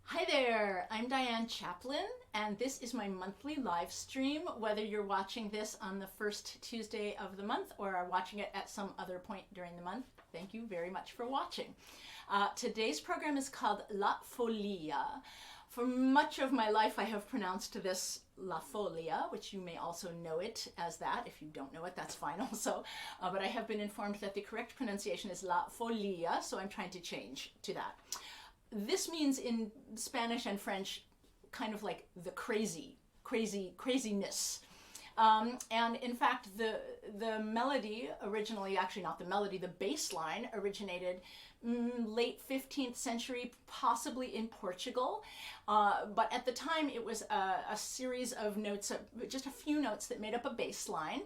Hi there, I'm Diane Chaplin, and this is my monthly live stream, whether you're watching this on the first Tuesday of the month or are watching it at some other point during the month. Thank you very much for watching. Today's program is called La Folia. For much of my life, I have pronounced this La Folia, which you may also know it as that. If you don't know it, that's fine also. But I have been informed that the correct pronunciation is La Folia, so I'm trying to change to that. This means in Spanish and French kind of like the craziness. And in fact, the melody originally, actually not the melody, the bass line originated late 15th century, possibly in Portugal. But at the time, it was a series of notes, just a few notes that made up a bass line.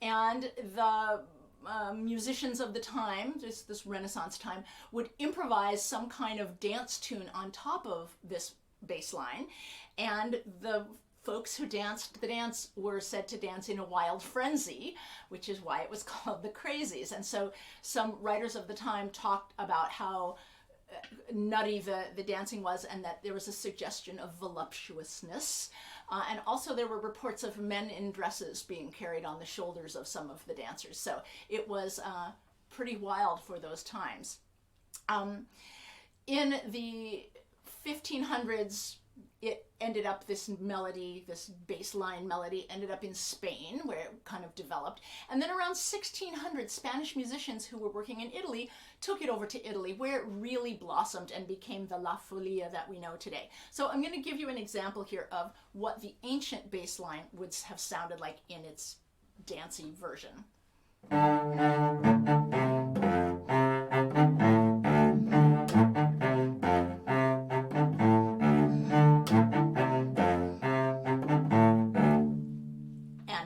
And the musicians of the time, this Renaissance time, would improvise some kind of dance tune on top of this bass line, and the folks who danced the dance were said to dance in a wild frenzy, which is why it was called the Crazies. And so some writers of the time talked about how nutty the dancing was, and that there was a suggestion of voluptuousness. And also there were reports of men in dresses being carried on the shoulders of some of the dancers. So it was pretty wild for those times. In the 1500s, it ended up, this melody, this bass line melody, ended up in Spain, where it kind of developed. And then around 1600, Spanish musicians who were working in Italy took it over to Italy, where it really blossomed and became the La Folia that we know today. So I'm going to give you an example here of what the ancient bass line would have sounded like in its dancey version.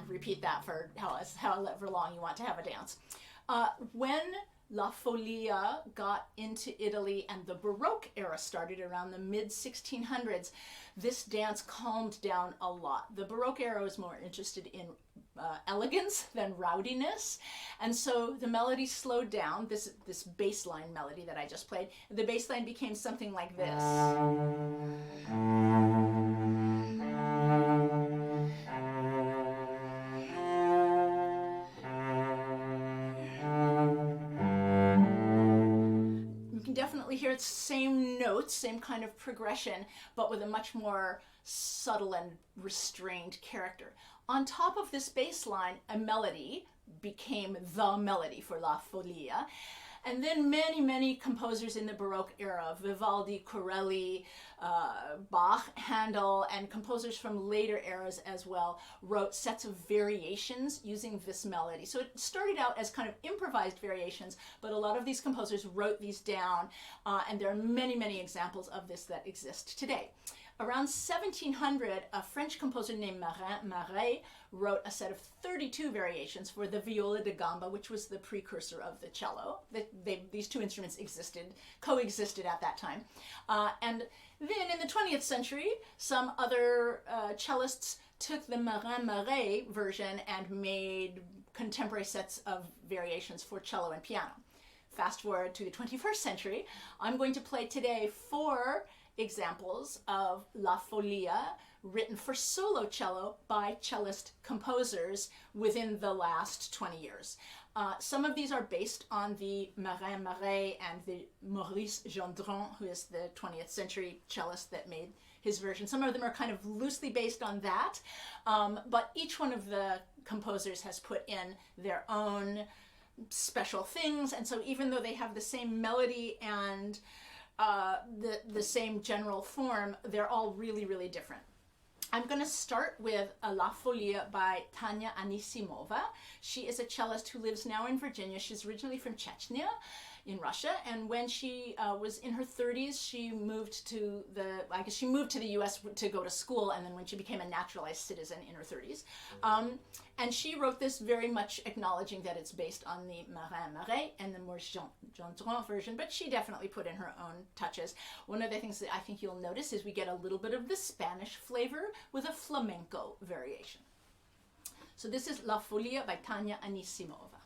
Repeat that for however long you want to have a dance. When La Folia got into Italy and the Baroque era started around the mid-1600s, this dance calmed down a lot. The Baroque era was more interested in elegance than rowdiness, and so the melody slowed down, this bass line melody that I just played. The bass line became something like this. Definitely hear its same notes, same kind of progression, but with a much more subtle and restrained character. On top of this bass line, a melody became the melody for La Folia. And then many composers in the Baroque era, Vivaldi, Corelli, Bach, Handel, and composers from later eras as well, wrote sets of variations using this melody. So it started out as kind of improvised variations, but a lot of these composers wrote these down, and there are many examples of this that exist today. Around 1700, a French composer named Marais wrote a set of 32 variations for the viola da gamba, which was the precursor of the cello. These two instruments coexisted at that time. And then in the 20th century, some other cellists took the Marais version and made contemporary sets of variations for cello and piano. Fast forward to the 21st century, I'm going to play today 4 examples of La Folia written for solo cello by cellist composers within the last 20 years. Some of these are based on the Marais and the Maurice Gendron, who is the 20th century cellist that made his version. Some of them are kind of loosely based on that, but each one of the composers has put in their own special things, and so even though they have the same melody and the same general form, they're all really different. I'm going to start with a La Folia by Tanya Anisimova. She is a cellist who lives now in Virginia. She's originally from Chechnya in Russia, and when she was in her 30s, she moved to the US to go to school, and then when she became a naturalized citizen in her 30s. And she wrote this very much acknowledging that it's based on the Marais and the Maurice Gendron version, but she definitely put in her own touches. One of the things that I think you'll notice is we get a little bit of the Spanish flavor with a flamenco variation. So this is La Folia by Tanya Anisimova.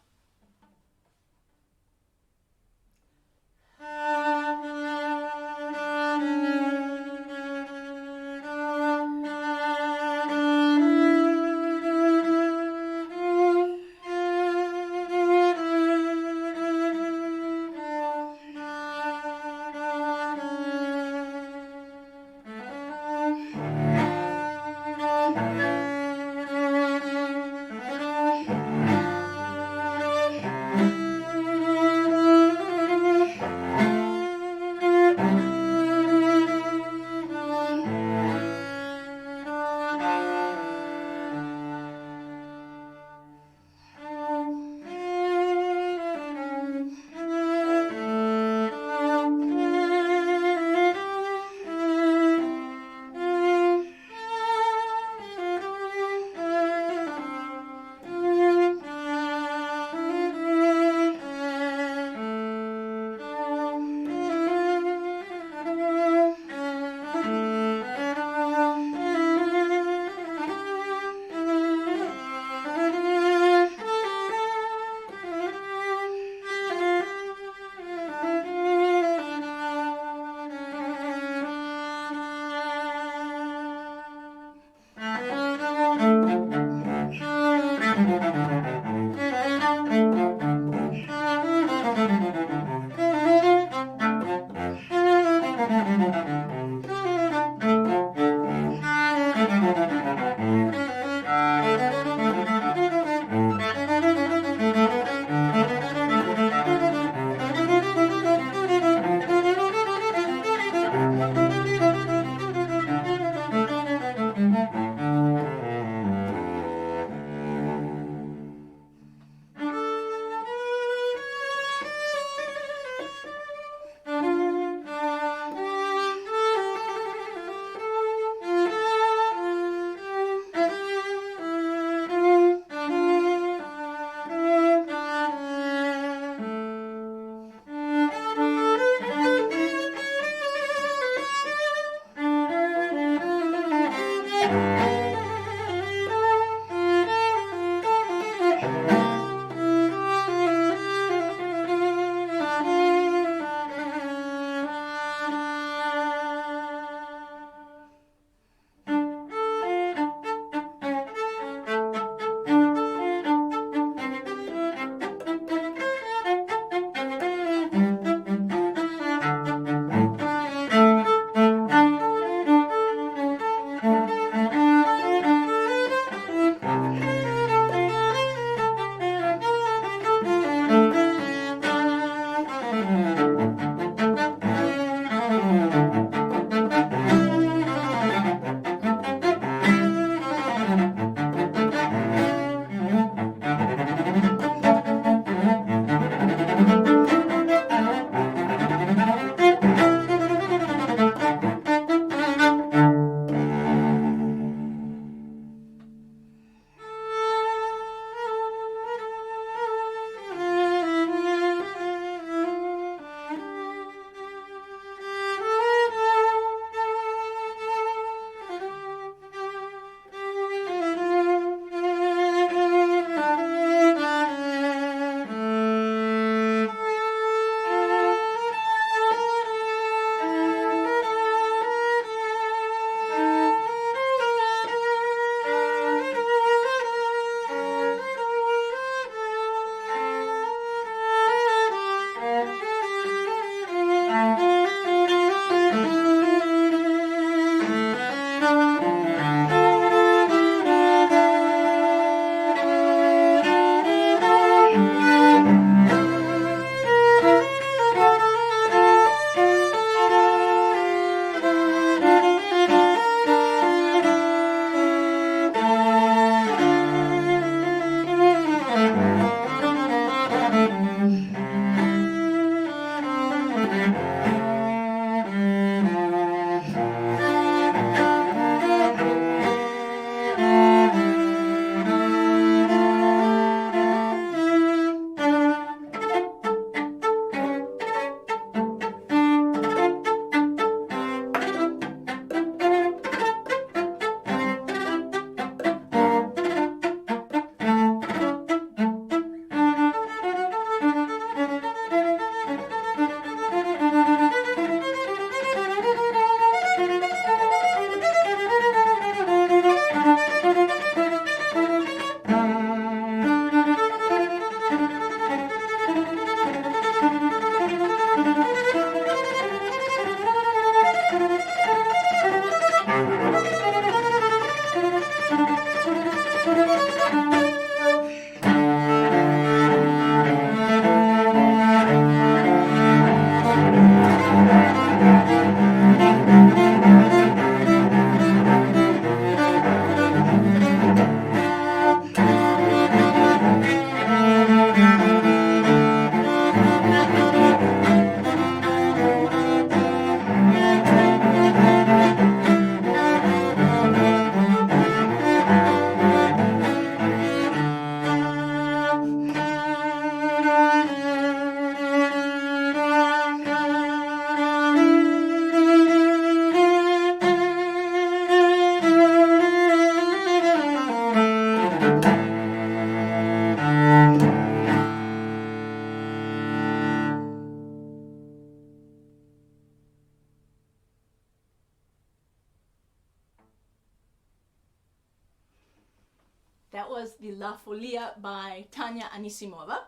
That was the La Folia by Tanya Anisimova.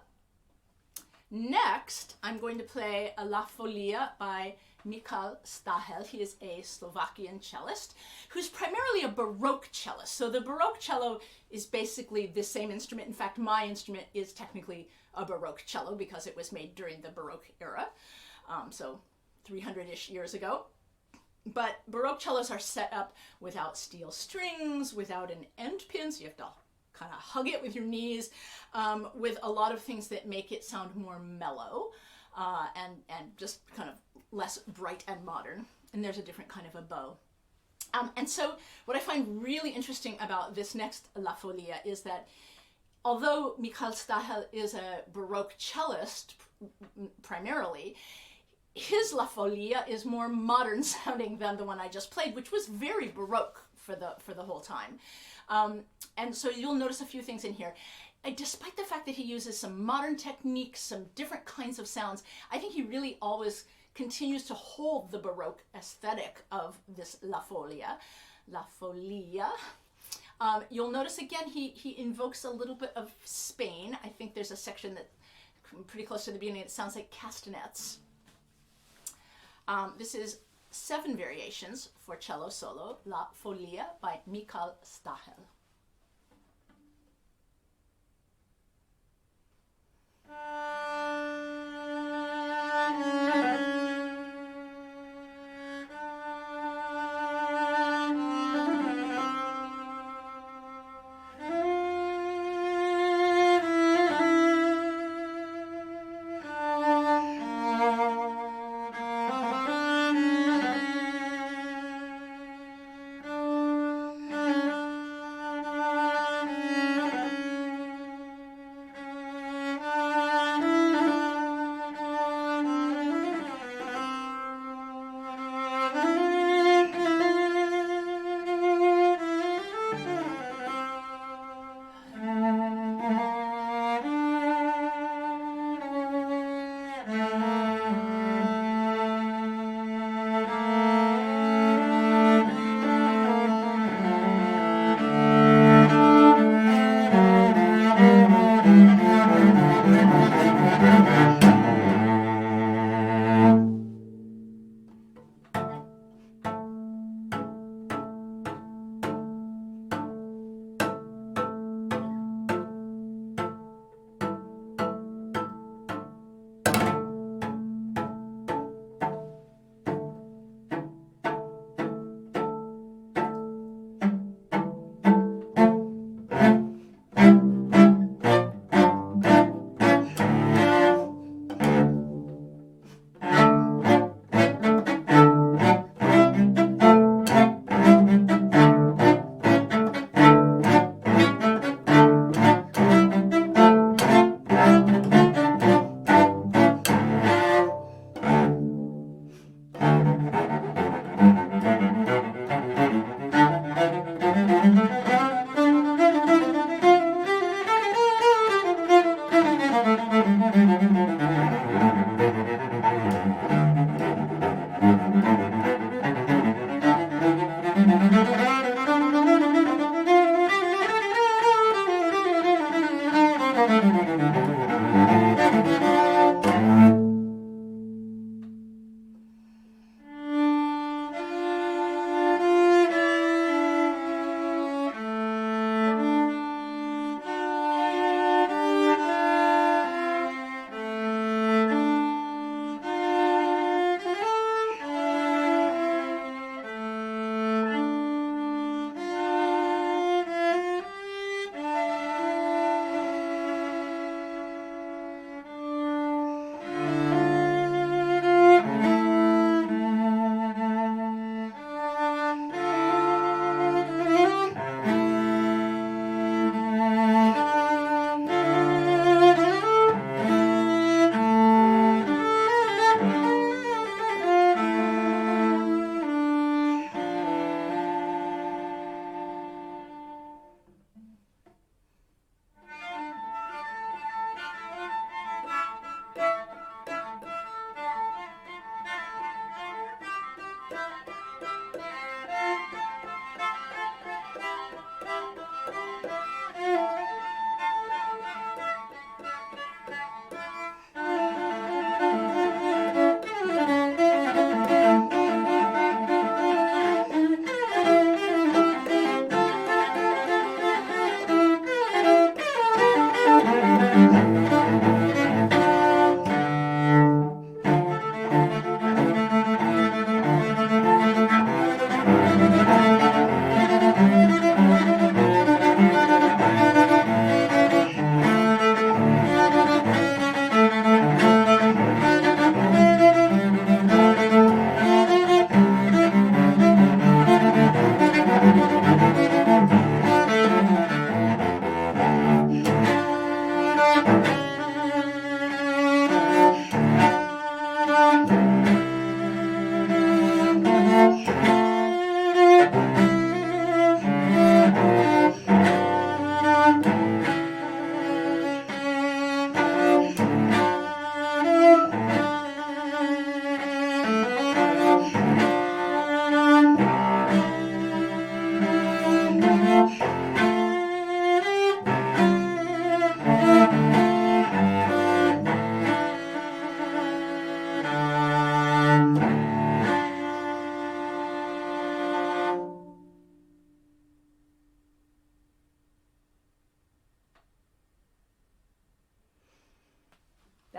Next, I'm going to play a La Folia by Michal Stahel. He is a Slovakian cellist who's primarily a Baroque cellist. So the Baroque cello is basically the same instrument. In fact, my instrument is technically a Baroque cello because it was made during the Baroque era, so 300-ish years ago. But Baroque cellos are set up without steel strings, without an end pin, so you have to kind of hug it with your knees, with a lot of things that make it sound more mellow and just kind of less bright and modern. And there's a different kind of a bow. And so what I find really interesting about this next La Folia is that although Michal Stahel is a Baroque cellist primarily, his La Folia is more modern sounding than the one I just played, which was very Baroque for the whole time. And so you'll notice a few things in here. Despite the fact that he uses some modern techniques, some different kinds of sounds, I think he really always continues to hold the Baroque aesthetic of this La Folia. La Folia. You'll notice again he invokes a little bit of Spain. I think there's a section that pretty close to the beginning, it sounds like castanets. This is 7 variations for cello solo, La Folia by Michal Stahel.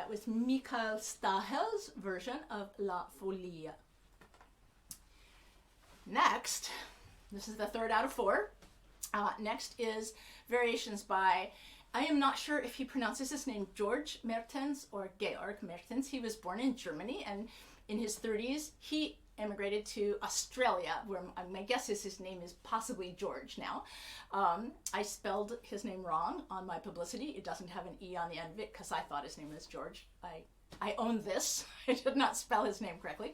That was Michal Stahel's version of La Folia. Next, this is the third out of four. Next is variations by, I am not sure if he pronounces his name Georg Mertens or Georg Mertens. He was born in Germany, and in his 30s, he emigrated to Australia, where my guess is his name is possibly George now. I spelled his name wrong on my publicity. It doesn't have an E on the end of it because I thought his name was George. I own this. I did not spell his name correctly.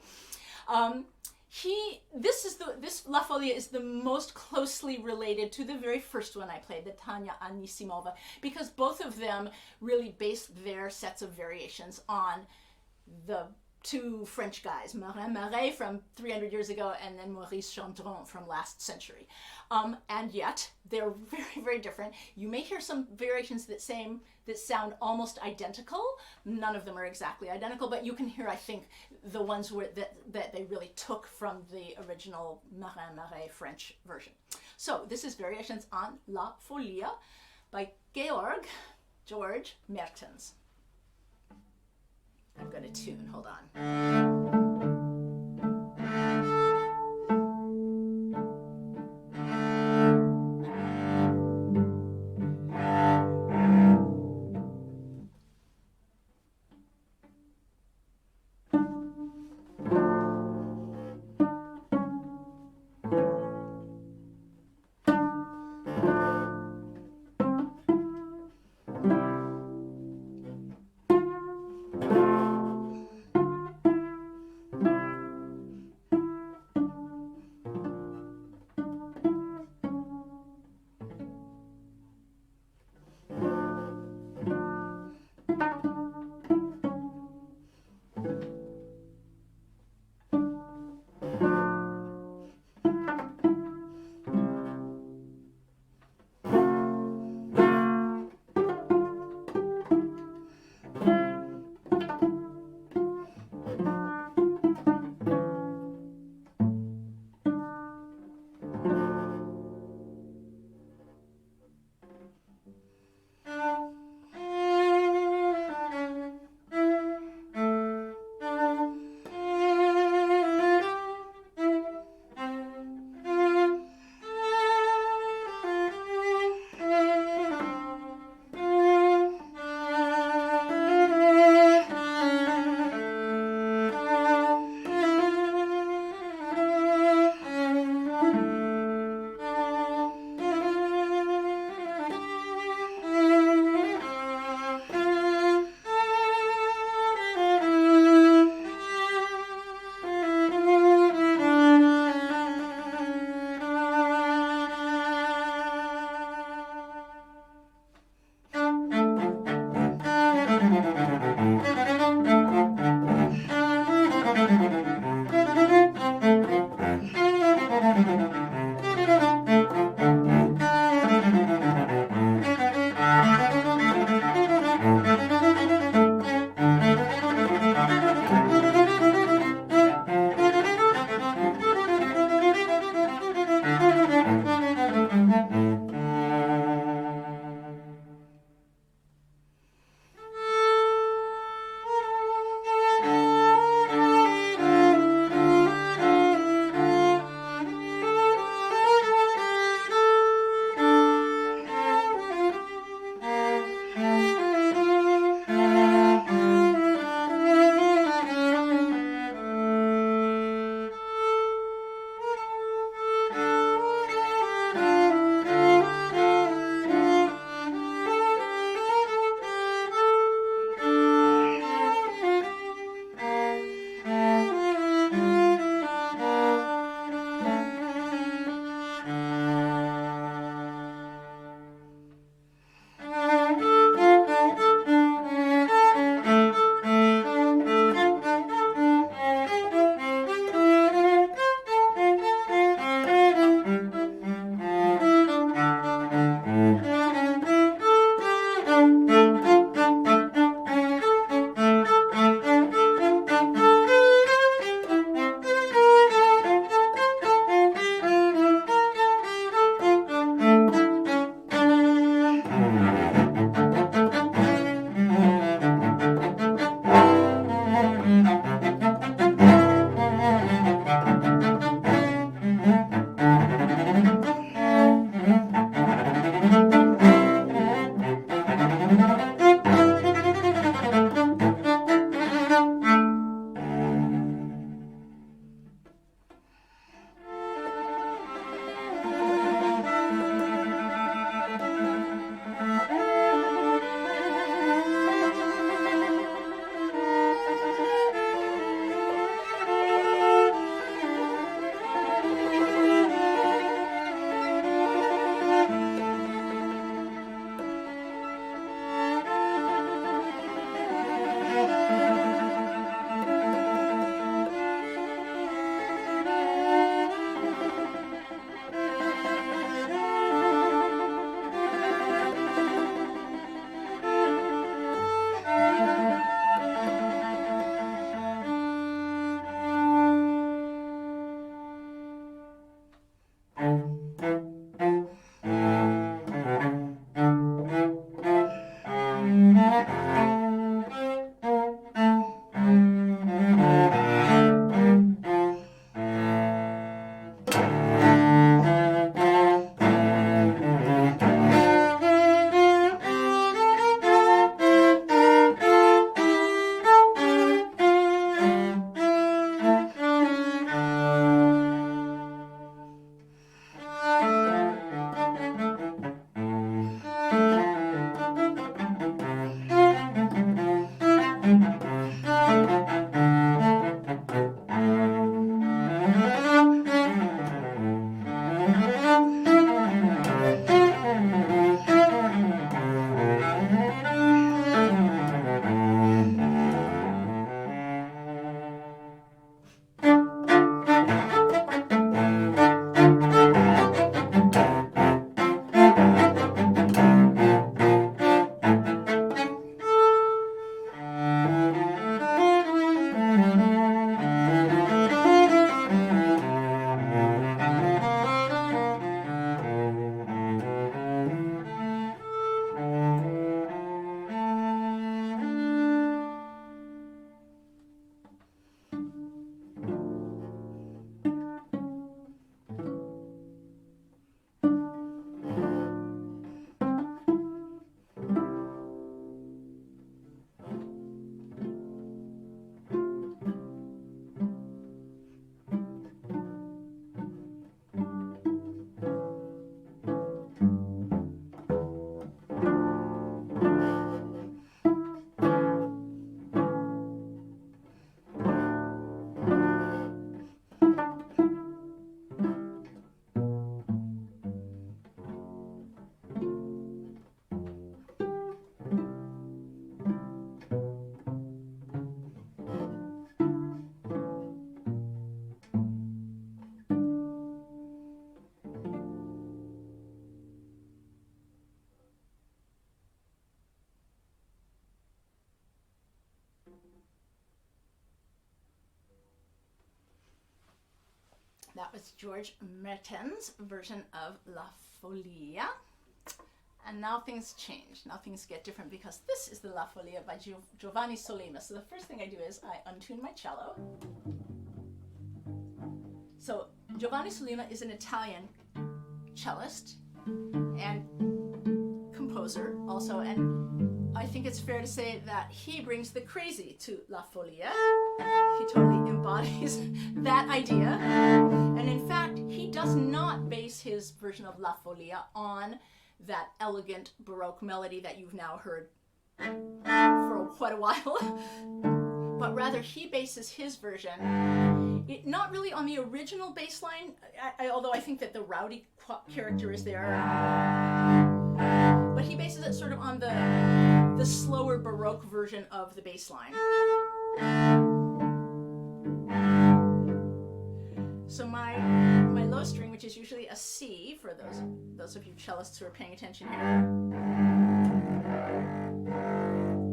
This La Folia is the most closely related to the very first one I played, the Tanya Anisimova, because both of them really based their sets of variations on the two French guys, Marais from 300 years ago and then Maurice Gendron from last century. And yet they're very, very different. You may hear some variations that sound almost identical. None of them are exactly identical, but you can hear, I think, the ones that they really took from the original Marais French version. So this is variations on La Folia by Georg Mertens. I've got a tune, hold on. That was Georg Mertens' version of La Folia. And now things change. Now things get different because this is the La Folia by Giovanni Sollima. So the first thing I do is I untune my cello. So Giovanni Sollima is an Italian cellist and composer also, and I think it's fair to say that he brings the crazy to La Folia. He totally embodies that idea. And in fact, he does not base his version of La Folia on that elegant Baroque melody that you've now heard for quite a while, but rather he bases his version not really on the original bass line, although I think that the rowdy character is there, but he bases it sort of on the slower Baroque version of the bass line. So my low string, which is usually a C, for those of you cellists who are paying attention here,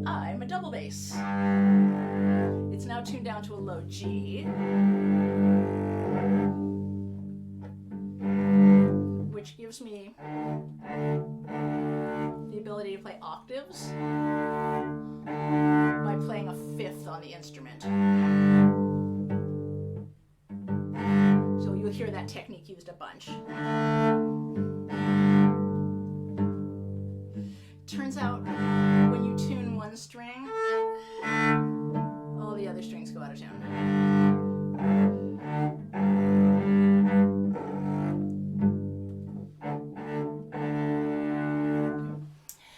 I'm a double bass. It's now tuned down to a low G, which gives me the ability to play octaves by playing a fifth on the instrument. So you'll hear that technique used a bunch. Turns out when you tune one string, all the other strings go out of tune.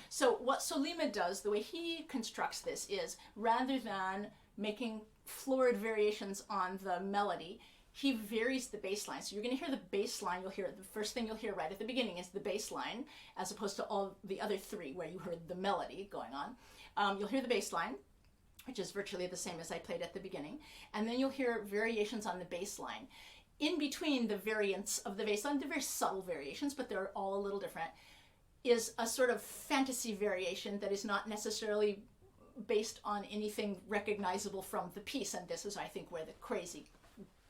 So what Sollima does, the way he constructs this, is rather than making florid variations on the melody, he varies the bass line. So you're going to hear the bass line. You'll hear the first thing you'll hear right at the beginning is the bass line, as opposed to all the other three where you heard the melody going on. You'll hear the bass line, which is virtually the same as I played at the beginning, and then you'll hear variations on the bass line. In between the variants of the bass line, they're very subtle variations, but they're all a little different, is a sort of fantasy variation that is not necessarily based on anything recognizable from the piece, and this is, I think, where the crazy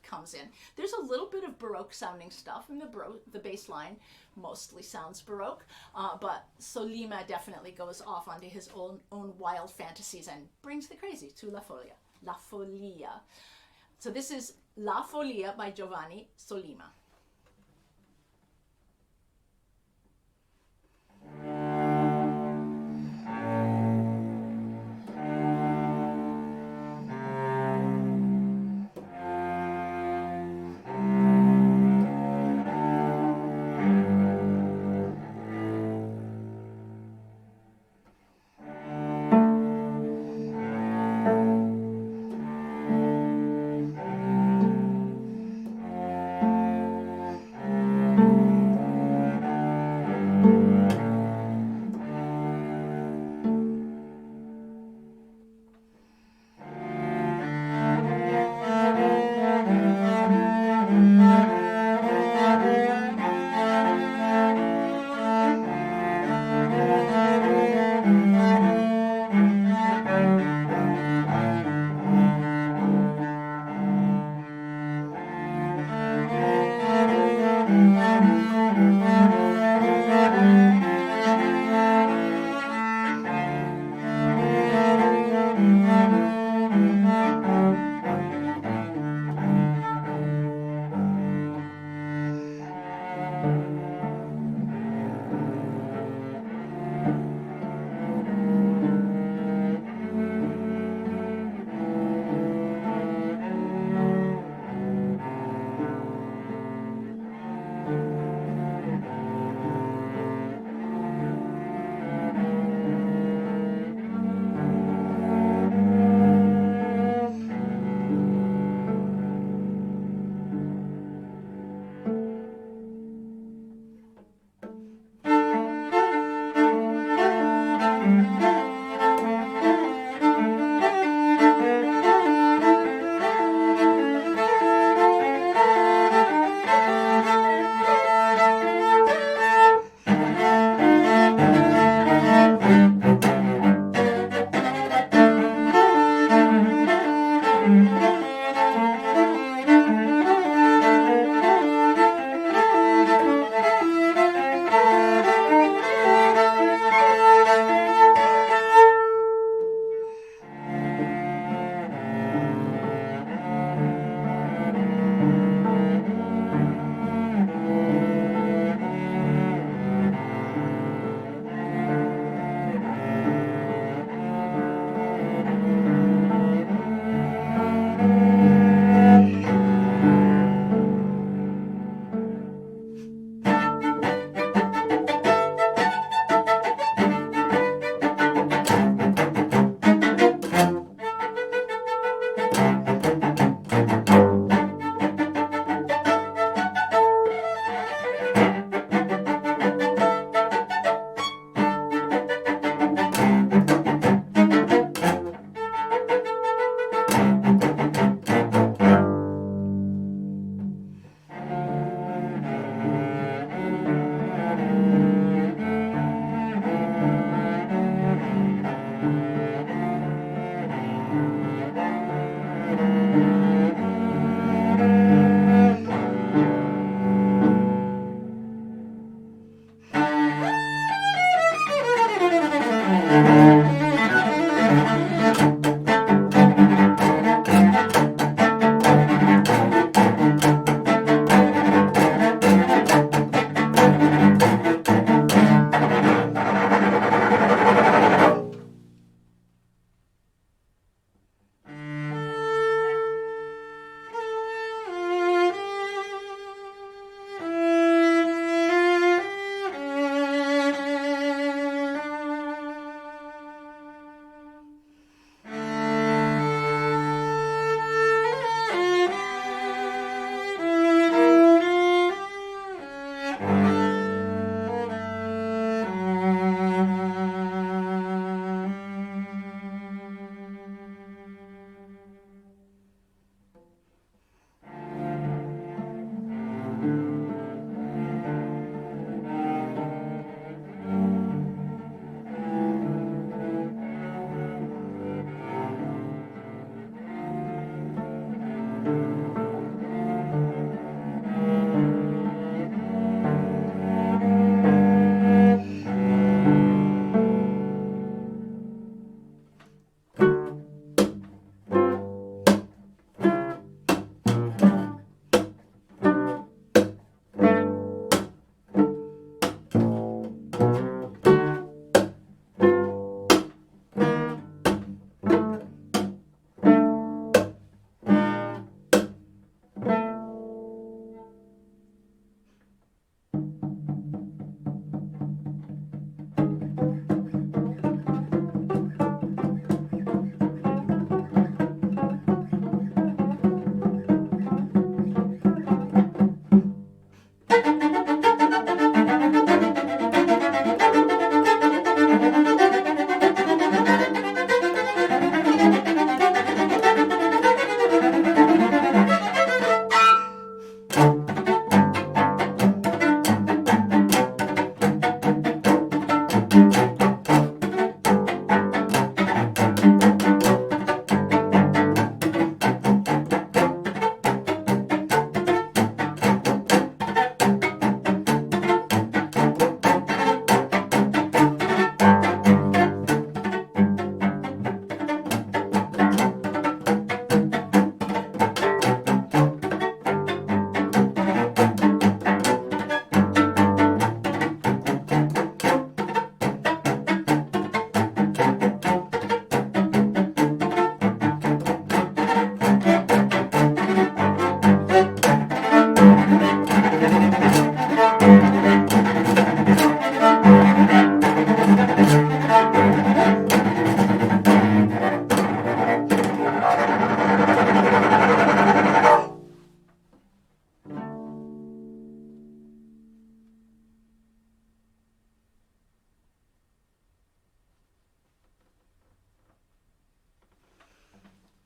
comes in. There's a little bit of Baroque sounding stuff, and the bass line mostly sounds Baroque, but Sollima definitely goes off onto his own wild fantasies and brings the crazy to La Folia. La Folia. So this is La Folia by Giovanni Sollima.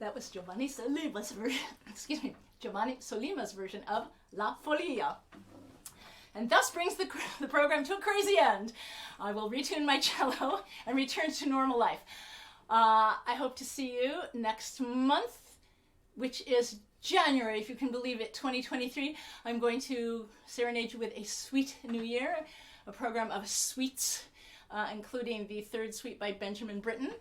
That was Giovanni Sollima's version, excuse me, Giovanni Sollima's version of La Folia. And thus brings the program to a crazy end. I will retune my cello and return to normal life. I hope to see you next month, which is January, if you can believe it, 2023. I'm going to serenade you with a sweet new year, a program of sweets, including the third suite by Benjamin Britten.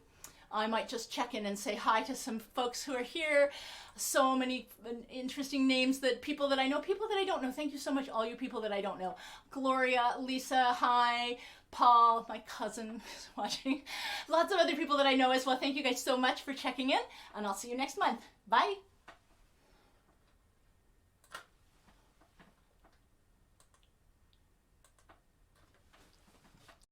I might just check in and say hi to some folks who are here. So many interesting names, that people that I know, people that I don't know. Thank you so much, all you people that I don't know. Gloria, Lisa, hi. Paul, my cousin is watching. Lots of other people that I know as well. Thank you guys so much for checking in, and I'll see you next month. Bye.